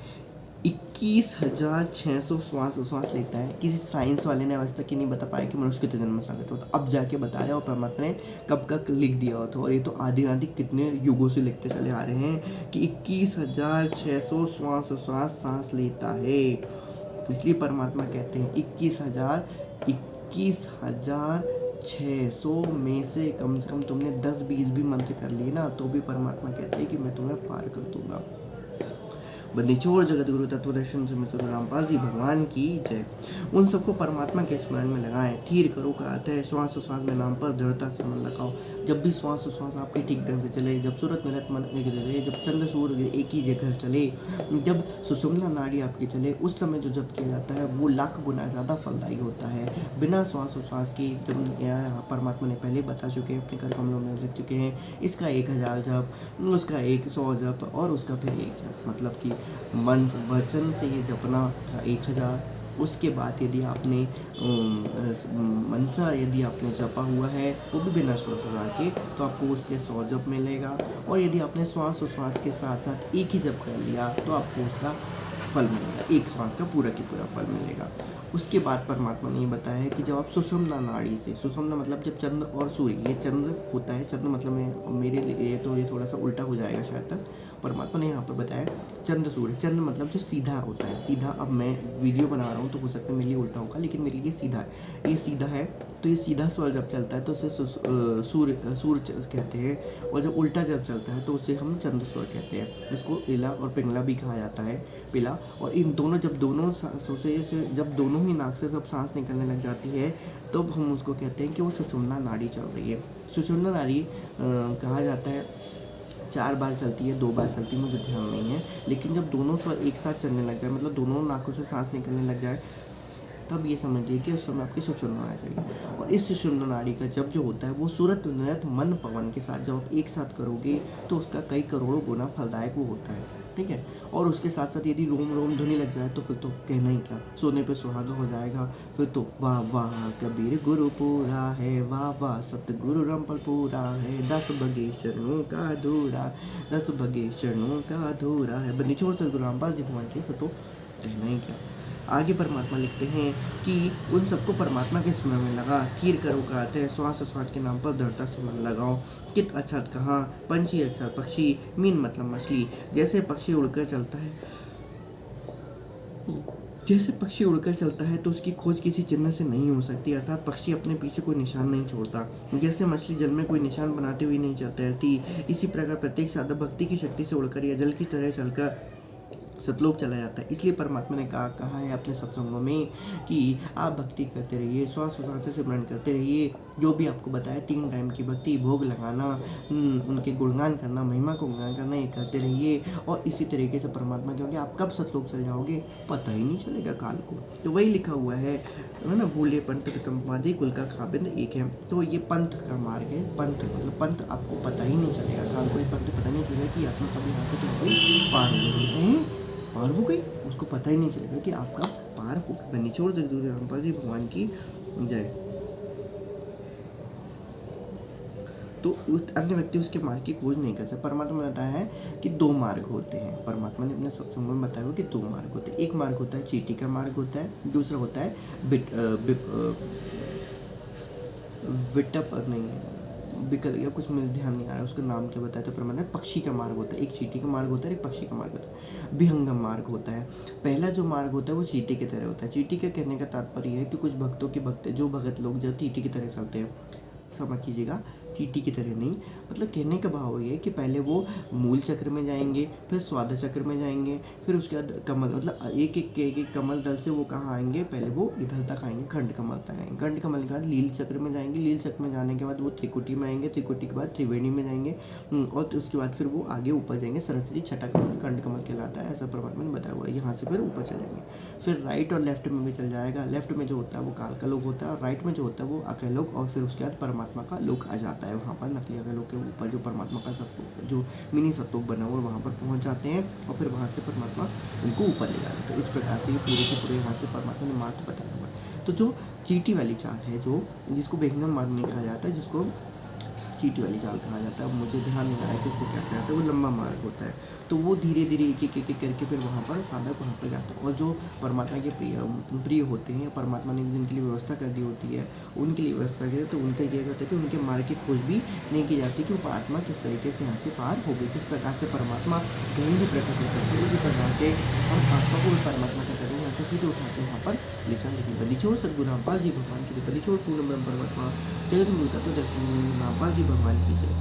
21,600 श्वास लेता है। किसी साइंस वाले ने आज तक ही नहीं बता पाया कि मनुष्य कितने जन्म साबित होता, अब जाके बताया, और परमात्मा ने कब लिख दिया होता। और ये तो आदि कितने युगों से लिखते चले आ रहे हैं कि 21,600 श्वास सांस लेता है। इसलिए परमात्मा कहते हैं 21,600 में से कम तुमने 10-20 भी मंत्र कर लिए ना, तो भी परमात्मा कहते हैं कि मैं तुम्हें पार कर दूंगा। बंदी छोड़ जगत गुरु तत्वदर्शन से सद्गुरु रामपाल जी भगवान की जय। उन सबको परमात्मा के स्मरण में लगाएं। थीर करो का अर्थ है श्वास श्वास में नाम पर दृढ़ता से मन लगाओ। जब भी श्वास श्वास आपके ठीक ढंग से चले, जब सूरत निरत मन एक चले, जब चंद्र सूर्य एक ही जगह चले, जब सुषुम्ना नाड़ी आपकी चले, उस समय जो जप किया जाता है वो लाख गुना ज़्यादा फलदायी होता है। बिना श्वास के जब परमात्मा ने पहले बता चुके हैं, अपने कर कमलों में लिख चुके हैं। इसका 1000 जप, उसका 100 जप और उसका फिर 1 जप, मतलब कि मन वचन से ये जपना 1000। उसके बाद यदि आपने मनसा यदि आपने जपा हुआ है वो भी बिना श्वास के, तो आपको उसके 100 जप मिलेगा। और यदि आपने श्वास के साथ साथ एक ही जप कर लिया तो आपको उसका फल मिलेगा, एक श्वास का पूरा की पूरा फल मिलेगा। उसके बाद परमात्मा ने ये बताया है कि जब आप सुषुम्ना नाड़ी से, सुषुम्ना मतलब जब चंद्र और सूर्य, ये चंद्र होता है, चंद्र मतलब मेरे लिए तो ये थोड़ा सा उल्टा हो जाएगा शायद तक। परमात्मा ने यहाँ पर बताया चंद्र सूर्य, चंद्र मतलब जो सीधा होता है, सीधा। अब मैं वीडियो बना रहा हूँ तो हो सकता है मेरे लिए उल्टा होगा, लेकिन मेरे लिए सीधा है, ये सीधा है। तो ये सीधा स्वर जब चलता है तो उसे सूर्य कहते हैं, और जब उल्टा जब चलता है तो उसे हम चंद्र स्वर कहते हैं। इसको इला और पिंगला भी कहा जाता है, पिला। और इन दोनों जब दोनों ही नाक से जब सांस निकलने लग जाती है तब तो हम उसको कहते हैं कि वो सुषुम्ना नाड़ी चल रही है। सुषुम्ना नाड़ी कहा जाता है 4 बार चलती है, 2 बार चलती है, मुझे ध्यान नहीं है। लेकिन जब दोनों स्वर एक साथ चलने लग जाए, मतलब दोनों नाकों से सांस निकलने लग जाए, तब ये समझिए कि उस समय आपकी सुषुम्ना नाड़ी चाहिए। और इस सुषुम्ना नाड़ी का जब जो होता है वो सूरत निरत मन पवन के साथ जब आप एक साथ करोगे तो उसका कई करोड़ों गुना फलदायक वो होता है, ठीक है। और उसके साथ साथ यदि रोम रोम ध्वनि लग जाए तो फिर तो कहना ही क्या, सोने पे सुहागा हो जाएगा। फिर तो वाह वाह कबीर गुरु पूरा है, वाह वाह सतगुरु रामपाल पूरा है, 10 बगे चरणों का अधूरा, 10 बगे चरणों का अधूरा है। बंदी छोड़ सतगुरु रामपाल जी भगवान के, फिर तो कहना ही क्या। आगे परमात्मा लिखते हैं कि उन सबको परमात्मा के स्मरण में लगा। थीर करो का अर्थ है श्वास के नाम पर दृढ़ता से मन लगाओ। कित अर्थात कहाँ, पंछी अर्थात पक्षी, मीन मतलब मछली। जैसे पक्षी उड़कर चलता है तो उसकी खोज किसी चिन्ह से नहीं हो सकती, अर्थात पक्षी अपने पीछे कोई निशान नहीं छोड़ता। जैसे मछली जल में कोई निशान बनाते हुए नहीं तैरती, इसी प्रकार प्रत्येक साधक भक्ति की शक्ति से उड़कर या जल की तरह चलकर सतलोक चला जाता है। इसलिए परमात्मा ने कहा है अपने सत्संगों में कि आप भक्ति करते रहिए, श्वास से सिमरन करते रहिए। जो भी आपको बताया 3 टाइम की भक्ति, भोग लगाना, उनके गुणगान करना, महिमा को गुणगान करना, ये करते रहिए। और इसी तरीके से परमात्मा, क्योंकि आप कब सतलोक चल जाओगे पता ही नहीं चलेगा काल को। तो वही लिखा हुआ है ना, भूले पंथ पितम्पादी कुल का खाबिंद एक है। तो ये पंथ का मार्ग है। पंथ मतलब पंथ आपको पता ही नहीं चलेगा काल को, पंथ पता नहीं चलेगा कि आत्मा कभी यहाँ से पार हो गई, उसको पता ही नहीं चलेगा कि आपका पार हो गया। निचोड़ जगदूर रामपाल जी भगवान की जय। तो अन्य व्यक्ति उसके मार्ग की खोज नहीं कर सकते। परमात्मा ने बताया है कि 2 मार्ग होते हैं। परमात्मा ने अपने सत्संग में बताया हुआ कि 2 मार्ग होते हैं। एक मार्ग होता है चींटी का मार्ग होता है, दूसरा होता है बिकल या कुछ मुझे ध्यान नहीं आ रहा है उसका नाम क्या बताया था परमात्मा। पक्षी का मार्ग होता है, एक चींटी का मार्ग होता है, एक पक्षी का मार्ग होता है। विहंगम मार्ग होता है। पहला जो मार्ग होता है वो चींटी की तरह होता है। चींटी का कहने का तात्पर्य है कि कुछ जो भगत लोग जो चींटी की तरह चलते हैं, समझ कीजिएगा, चींटी की तरह नहीं, मतलब कहने का भाव ये है कि पहले वो मूल चक्र में जाएंगे, फिर स्वाद चक्र में जाएंगे, फिर उसके बाद कमल, मतलब एक कमल दल से वो कहाँ आएंगे, पहले वो इधर तक आएंगे, खंड कमल तक आएंगे, खंड कमल के बाद लील चक्र में जाएंगे, लील चक्र में जाने के बाद वो त्रिकुटी में आएंगे, त्रिकुटी के बाद त्रिवेणी में जाएंगे, और उसके बाद फिर वो आगे ऊपर जाएंगे, सरस्वती छठा कमल खंड कमल कहलाता है, ऐसा परमात्मा ने बताया हुआ है। यहाँ से फिर ऊपर चलेंगे, फिर राइट और लेफ्ट में भी चल जाएगा। लेफ्ट में जो होता है वो काल का लोक होता है, और राइट में जो होता है वो अकल लोक, और फिर उसके बाद परमात्मा का लोक आ जाता है। वहाँ पर नकली अकल लोक के ऊपर जो परमात्मा का सत्लोक, जो मिनी सत्लोक बना हुआ है, वहाँ पर पहुँच जाते हैं, और फिर वहाँ से परमात्मा उनको ऊपर ले जाते हैं। तो इस प्रकार से ये पूरे के पूरे यहाँ से परमात्मा ने मार्ग बताया हुआ है। तो जो चींटी वाली चाल है, जो जिसको विहंगम मार्ग नहीं कहा जाता है, जिसको चींटी वाली चाल कहा जाता है, अब मुझे ध्यान नहीं आ रहा है कि उसको क्या कहते हैं, वो लंबा मार्ग होता है। तो वो धीरे धीरे एक एक करके फिर वहाँ पर साधक वहाँ पर जाता है। और जो परमात्मा के प्रिय होते हैं, परमात्मा ने जिनके लिए व्यवस्था कर दी होती है, उनके लिए व्यवस्था की, तो उनका क्या कहते हैं कि उनके मार्ग की खोज भी नहीं की जाती कि वो आत्मा किस तरीके से यहाँ से पार हो गई। जिस प्रकार से परमात्मा कहीं भी प्रकट हो सकते हैं, उसी प्रकार से हम आत्मा को परमात्मा का करें यहाँ से सीधे उठाते हैं, वहाँ पर ले जाने बलिछोड़ सद्गुरु रामपाल जी भगवान की बलिछोड़ पूर्ण ब्रह्म परमात्मा जगत गुरु तत्व दर्शन रामपाल जी भगवान की जय।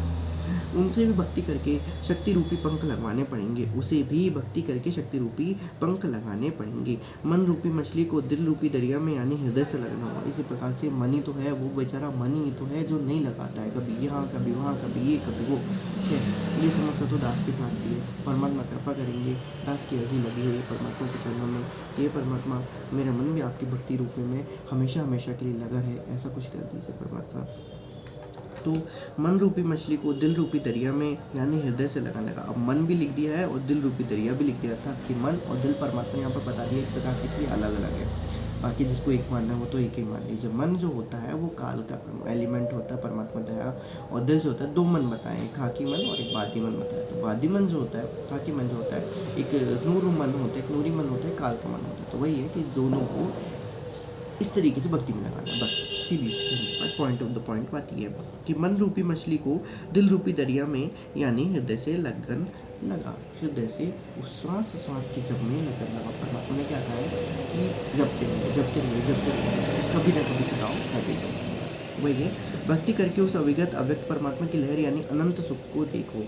उनसे भी भक्ति करके शक्ति रूपी पंख लगवाने पड़ेंगे, उसे भी भक्ति करके शक्ति रूपी पंख लगाने पड़ेंगे। मन रूपी मछली को दिल रूपी दरिया में यानी हृदय से लगना होगा। इसी प्रकार से मन ही तो है, वो बेचारा मन ही तो है जो नहीं लगाता है, कभी यहाँ कभी वहाँ, कभी ये कभी वो। ठीक है, ये समस्या तो दास के साथ भी है। परमात्मा कृपा करेंगे, दास की अर्जी लगी हुई है परमात्मा के चरणों में, ये परमात्मा मेरा मन भी आपकी भक्ति रूप में हमेशा हमेशा के लिए लगा है, ऐसा कुछ कर दीजिए परमात्मा। तो मन रूपी मछली को दिल रूपी दरिया में यानी हृदय से लगाने लगा। अब मन भी लिख दिया है और दिल रूपी दरिया भी लिख दिया था कि मन और दिल परमात्मा यहाँ पर बता दिया एक प्रकार से कि अलग अलग है। बाकी जिसको एक मानना है वो तो एक ही मान लीजिए। मन जो होता है वो काल का एलिमेंट होता है परमात्मा दया, और दिल जो होता है दो मन बताएं, एक खाकी मन और एक बादी मन बताया। तो बादी मन जो होता है, खाकी मन जो होता है, एक नूर मन होता है, एक नूरी मन होता है, काल का मन होता है। तो वही है कि दोनों को इस तरीके से भक्ति में लगाना, बस सीधी पॉइंट ऑफ द पॉइंट बात ये है कि मन रूपी मछली को दिल रूपी दरिया में यानी हृदय से लगन लगा। हृदय से उस श्वास की जब में लगन लगा। परमात्मा ने क्या कहा है कि जपते रहिए जपते रहिए जपते रहिए, कभी ना कभी थकाओ लगेगा। वही है, भक्ति करके उस अविगत अव्यक्त परमात्मा की लहर यानी अनंत सुख को देखो।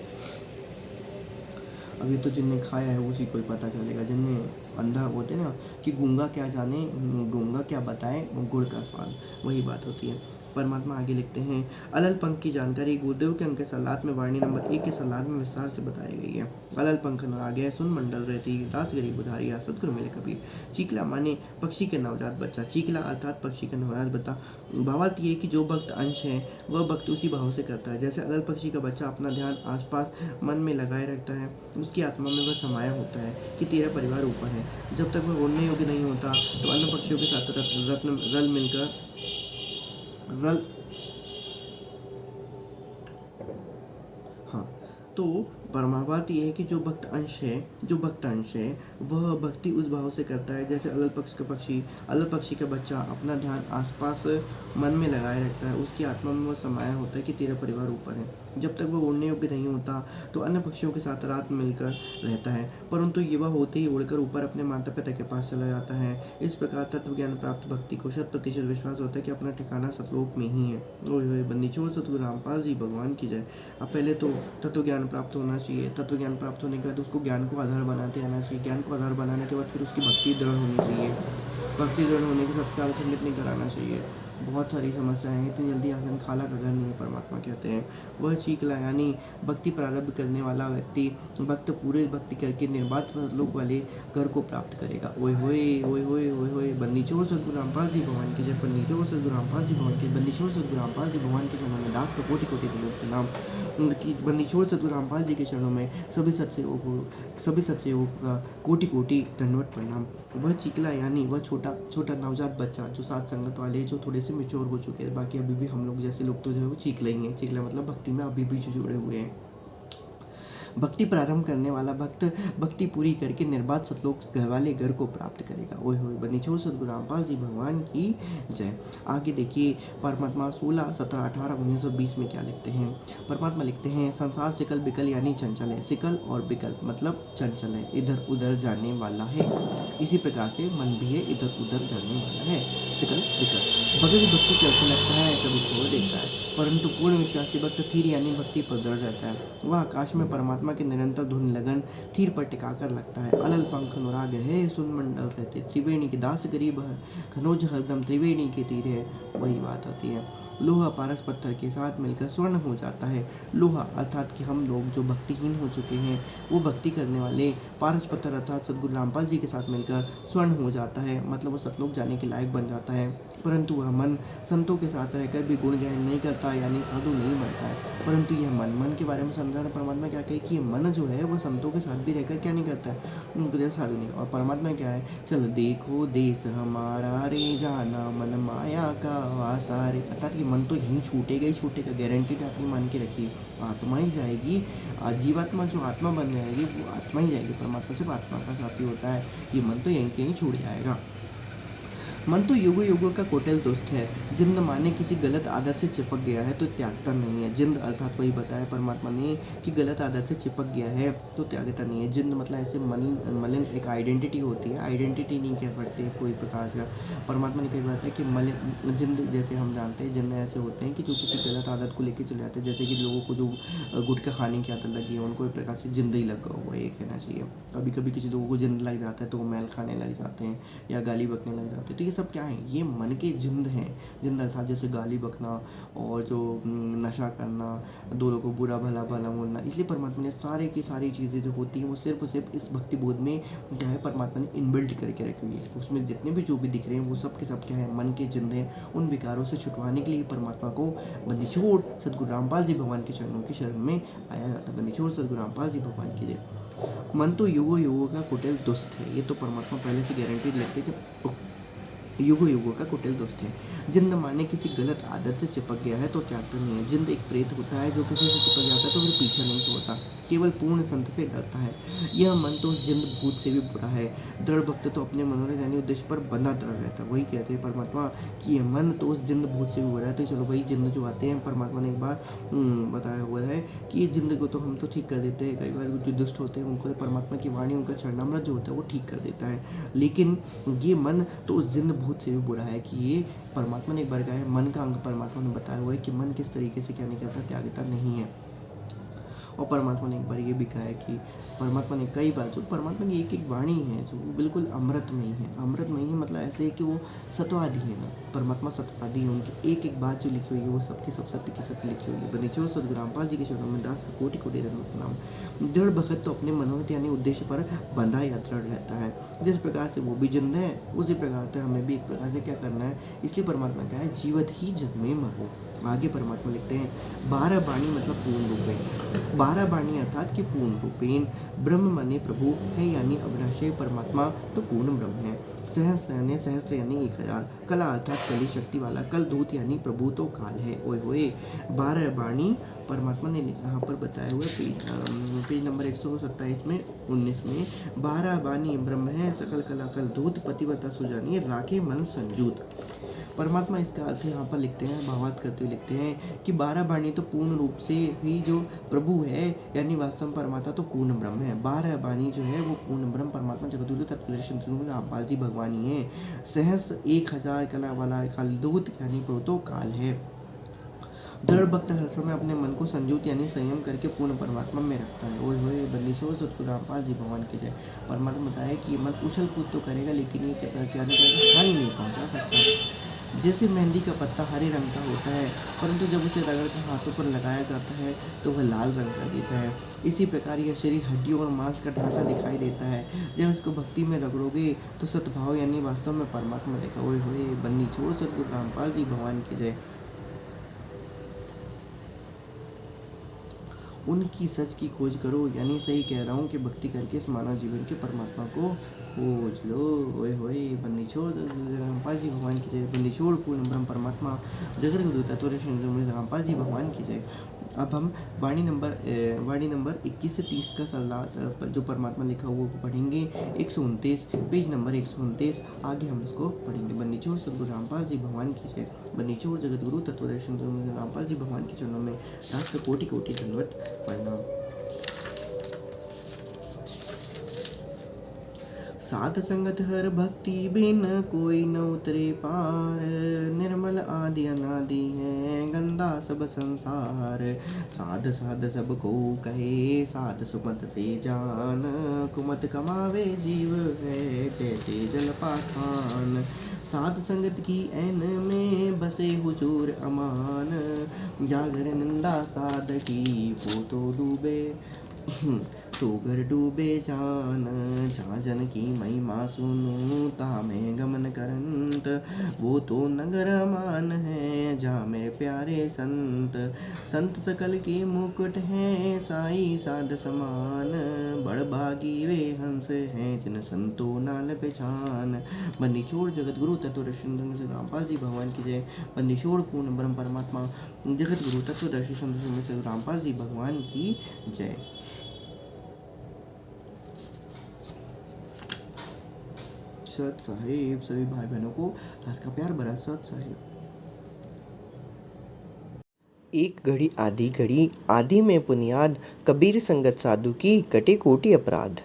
अभी तो जिनने खाया है उसी को ही पता चलेगा। जिनने अंधा होते ना कि गूंगा क्या जाने गूंगा क्या बताए गुड़ का स्वाद, वही बात होती है। परमात्मा आगे लिखते हैं, अलल पंख की जानकारी गुरुदेव के अंक सलात में वाणी नंबर 1 के सलात में विस्तार से बताई गई है। अलल पंख न आगे सुन मंडल रहती दास गरीब उधारिया सतगुरु मिले कबीर। चीकला माने पक्षी के नवजात बच्चा, चीकला अर्थात पक्षी का नवजात बच्चा। भावार्थ ये कि जो भक्त अंश है वह भक्त उसी भाव से करता है। जैसे अलल पक्षी का बच्चा अपना ध्यान आसपास मन में लगाए रखता है, उसकी आत्मा में वह समाया होता है कि तेरा परिवार ऊपर है। जब तक वह उड़ने योग्य नहीं होता तो अन्य पक्षियों के साथ रल मिलकर हाँ, तो परमाभात यह है कि जो भक्त अंश है वह भक्ति उस भाव से करता है जैसे अलल पक्षी का बच्चा अपना ध्यान आसपास मन में लगाए रखता है, उसकी आत्मा में वह समाया होता है कि तेरा परिवार ऊपर है। जब तक वह उड़ने योग्य नहीं होता तो अन्य पक्षियों के साथ रात मिलकर रहता है, परंतु युवा होते ही उड़कर ऊपर अपने माता पिता के पास चला जाता है। इस प्रकार तत्व ज्ञान प्राप्त भक्ति को 100% विश्वास होता है कि अपना ठिकाना सतलोक में ही है। ओए बंदी छोड़ सतगुरु रामपाल जी भगवान की जय। अब पहले तो तत्व ज्ञान प्राप्त होना चाहिए। तत्व ज्ञान प्राप्त होने के बाद उसको ज्ञान को आधार बनाते आना चाहिए। ज्ञान को आधार बनाने के बाद फिर उसकी भक्ति दृढ़ होनी चाहिए। भक्ति दृढ़ होने के साथ काल खंडित नहीं कराना चाहिए। बहुत सारी समस्याएं हैं, इतनी जल्दी आसन खाला का घर नहीं है परमात्मा कहते हैं। वह चीकला यानी भक्ति प्रारंभ करने वाला व्यक्ति भक्त पूरे भक्ति करके निर्बाध लोक वाले घर को प्राप्त करेगा। ओए होए ओए होए ओए होए बंदी छोड़ सतगुरु रामपाल जी भगवान की जय। बंदी छोड़ सतगुरु रामपाल जी भगवान की बंदी छोड़ सतगुरु रामपाल जी भगवान के चरणों में दास का कोटि कोटि प्रणाम। बंदी छोड़ सतगुरु रामपाल जी के चरणों में सभी सत्सेवकों का कोटि कोटि दंडवत प्रणाम। वह चीकला यानी वह छोटा नवजात बच्चा जो साथ संगत वाले जो थोड़े से मैच्योर हो चुके हैं, बाकी अभी भी हम लोग जैसे लोग तो जो है वो चीकला ही हैं। चीकला मतलब भक्ति में अभी भी जुड़े हुए हैं। भक्ति प्रारंभ करने वाला भक्त भक्ति पूरी करके निर्बाध सतलोक वाले घर को प्राप्त करेगा। ओए होए बनी छोड़ सतगुरु रामपाल जी भगवान की जय। आगे देखिए परमात्मा 16, 17, 18, 19 और 20 में क्या लिखते हैं। परमात्मा लिखते हैं, संसार सिकल बिकल यानी चंचल है। सिकल और बिकल मतलब चंचल है, इधर उधर जाने वाला है। इसी प्रकार से मन भी है, इधर उधर जाने वाला है। सिकल बिकल भगत भक्ति करते लगता है, कभी छोड़ देता है, परंतु पूर्ण विश्वासी भक्त थीर यानी भक्ति पर दृढ़ रहता है। वह आकाश में परमात्मा के निरंतर धुन लगन थीर पर टिकाकर लगता है। अलल पंख अनुराग है सुन मंडल रहते, त्रिवेणी की दास गरीब है खनोज हरदम त्रिवेणी के तीर है। वही बात होती है। लोहा पारस पत्थर के साथ मिलकर स्वर्ण हो जाता है। लोहा अर्थात कि हम लोग जो भक्तिहीन हो चुके हैं वो भक्ति करने वाले पारस पत्थर अर्थात सतगुरु रामपाल जी के साथ मिलकर स्वर्ण हो जाता है, मतलब वो सतलोक जाने के लायक बन जाता है। परंतु वह मन संतों के साथ रहकर भी गुण गायन नहीं करता यानी साधु नहीं बनता है। परंतु यह मन के बारे में समझाना परमात्मा क्या कहे कि ये मन जो है वो संतों के साथ भी रहकर क्या नहीं करता है, साधु नहीं। और परमात्मा क्या है, चल देखो देश हमारा रे जाना मन माया का आसारे, अर्थात मन तो यहीं छूटेगा ही छूटेगा, गारंटीड आपने मान के रखी। आत्मा ही जाएगी, जीवात्मा जो आत्मा बन जाएगी वो आत्मा ही जाएगी। परमात्मा सिर्फ आत्मा का साथी होता है, ये मन तो यहीं के यहीं छूट जाएगा। मन तो युगों युगों का कुटिल दुष्ट है, जिंद माने किसी गलत आदत से चिपक गया है तो त्यागता नहीं है। जिंद अर्थात वही बताया परमात्मा ने कि गलत आदत से चिपक गया है तो त्यागता नहीं है। जिंद मतलब ऐसे मलिन एक आइडेंटिटी होती है, आइडेंटिटी नहीं कह सकते कोई प्रकार का। परमात्मा ने कई बार बताया कि मलिन जिंद, जैसे हम जानते हैं जिंद ऐसे होते हैं कि जो किसी गलत आदत को लेकर चले जाते हैं, जैसे कि लोगों को जो गुटखा खाने की आदत लगी है उनको एक प्रकार से जिंद ही लगा हुआ है, ये कहना चाहिए। कभी कभी किसी लोगों को जिंद लग जाता है तो वो मैल खाने लग जाते हैं या गाली बकने लग जाते हैं। तो ये सब क्या है, ये मन के जिंद हैं। जिंद अर्थात जैसे गाली बकना और जो नशा करना, दो लोगों को बुरा भला भला बोलना। इसलिए परमात्मा ने सारे की सारी चीज़ें जो होती हैं वो सिर्फ इस भक्ति बोध में क्या है, परमात्मा ने इनबिल्ट करके रखी हुई है। उसमें जितने भी जो भी दिख रहे हैं वो सब के सब क्या है, मन के जिंद हैं। उन विकारों से छुटवाने के लिए परमात्मा को बंदीछोड़ सदगुरु रामपाल जी भगवान के चरणों की शरण में आया जाता है। बंदीछोड़ सदगुरु रामपाल जी भगवान की जय। मन तो युगों युगों का कुटिल दुष्ट है, ये तो परमात्मा पहले से गारंटी लेते हैं कि युगों युगों का कुटिल दोस्त है। जिंद माने किसी गलत आदत से चिपक गया है तो त्यागता नहीं है। जिंद एक प्रेत होता है जो किसी से चिपक जाता है तो फिर पीछा नहीं छोड़ता, केवल पूर्ण संत से डरता है। यह मन तो उस जिंद भूत से भी बुरा है। दृढ़ भक्त तो अपने मनोरथ यानी उद्देश्य पर बंधा दृढ़ रहता है। वही कहते हैं परमात्मा कि यह मन तो उस जिंद भूत से भी बुरा है। तो चलो वही जिंद जो आते हैं, परमात्मा ने एक बार बताया हुआ है कि ये जिंद को तो हम तो ठीक कर देते हैं। कई बार जो दुष्ट होते हैं उनको परमात्मा की वाणी, उनका चरणामृत जो होता है वो ठीक कर देता है। लेकिन ये मन तो उस जिंद भूत से भी बुरा है कि ये परमात्मा ने एक बार कहा है, मन का अंग परमात्मा ने बताया हुआ है कि मन किस तरीके से क्या नहीं करता, त्यागता नहीं है। और परमात्मा ने एक बार ये भी कहा है कि परमात्मा ने कई बार, जो परमात्मा की एक एक वाणी है जो बिल्कुल अमृतमयी है। अमृतमयी है मतलब ऐसे है कि वो सत्वादी है ना, परमात्मा सत्वादी है। उनकी एक एक बात जो लिखी हुई है वो सबके सब सत्य की सत्य लिखी हुई है। बंदीछोड़ सदगुरु रामपाल जी के चरणों में दास का कोटि कोटि दंडवत प्रणाम। दृढ़ भगत तो अपने मनोरथ यानी उद्देश्य पर बंधा या दृढ़ रहता है। जिस प्रकार से वो भी जिंद है उसी प्रकार से हमें भी एक प्रकार से क्या करना है। इसलिए परमात्मा क्या है, जीवत ही जग में मरो। आगे परमात्मा लिखते हैं, 12 बाणी मतलब पूर्ण रूपेण। 12 बाणी अर्थात कि पूर्ण रूपेण ब्रह्म माने प्रभु है यानी अविनाशी परमात्मा तो पूर्ण ब्रह्म है। सहस्त्र यानी सहस्त्र यानी 1000। कला अर्थात कली शक्ति वाला। कल दूत यानी प्रभु तो काल है। ओए होए 12 बाणी परमात्मा ने यहाँ पर बताया हुआ पेज नंबर 127 में 19 में 12 बानी ब्रह्म है सकल कला कल दूत पतिव्रता सुजानी राखे मन संजूत। परमात्मा इसका अर्थ यहाँ पर लिखते हैं, भावार्थ करते हुए लिखते हैं कि 12 बाणी तो पूर्ण रूप से ही जो प्रभु है यानी वास्तव में परमात्मा तो पूर्ण ब्रह्म है। 12 बाणी जो है वो पूर्ण ब्रह्म परमात्मा जगतगुरु तत्पुरुष रामपाल जी भगवान ही है। सहस्त्र 1000 कला वाला कालदूत यानी प्रभु तो काल है। दृढ़ भक्त हर समय अपने मन को संजूत यानी संयम करके पूर्ण परमात्मा में रखता है। ओए होए बंदीछोड़ सतगुरु रामपाल जी भगवान की जय। परमात्मा बताया कि मन उछल कूद तो करेगा लेकिन ये क्या हानि नहीं पहुंचा सकता। जैसे मेहंदी का पत्ता हरे रंग का होता है परंतु जब उसे रगड़कर हाथों पर लगाया जाता है तो वह लाल रंग का देता है। इसी प्रकार यह शरीर हड्डियों और मांस का ढांचा दिखाई देता है। जब इसको भक्ति में रगड़ोगे तो सद्भाव यानी वास्तव में परमात्मा देखा। ओए होए बंदीछोड़ सतगुरु रामपाल जी भगवान की जय। उनकी सच की खोज करो यानी सही कह रहा हूँ कि भक्ति करके इस मानव जीवन के परमात्मा को खोज लो। ओए होए बंदीछोड़ रामपाल जी भगवान की जय। बंदीछोड़ पूर्ण ब्रह्म परमात्मा जगत गुरु तत्व रामपाल जी भगवान की जय। अब हम वाणी नंबर 21 से 30 का सलाह जो परमात्मा लिखा हुआ वो पढ़ेंगे। 129 पेज नंबर 129 आगे हम इसको पढ़ेंगे। बंदीछोड़ सदगुरु रामपाल जी भगवान की जय। बंदीछोड़ जगत गुरु तत्वदर्शन रामपाल जी भगवान के चरणों में दास का कोटि कोटि दंडवत प्रणाम। साध संगत हर भक्ति बिन कोई न उतरे पार। निर्मल आदि अनादि है गंदा सब संसार। साध साध सबको कहे साध सुमत से जान। कुमत कमावे जीव है जैसे जल पाखान। साध संगत की ऐन में बसे हुजूर अमान। जागर निंदा साध की वो तो डूबे सोगर डूबे जान। जहाँ जन की महिमा सुनूं ता में गमन करंत। वो तो नगर मान है जहाँ मेरे प्यारे संत। संत सकल के मुकुट हैं साई साध समान। बड़ भागी वे हंस हैं जिन संतो नाल पहचान। बंदीछोड़ जगत गुरु तत्वदर्शी रामपाल जी भगवान की जय। बंदीछोड़ पूर्ण ब्रह्म परमात्मा जगत गुरु तत्वदर्शी रामपाल जी भगवान की जय। सत साहेब। सभी भाई बहनों को दास का प्यार भरा सत साहेब। एक घड़ी आधी घड़ी, आधी में बुनियाद, कबीर संगत साधु की कटे कोटि अपराध।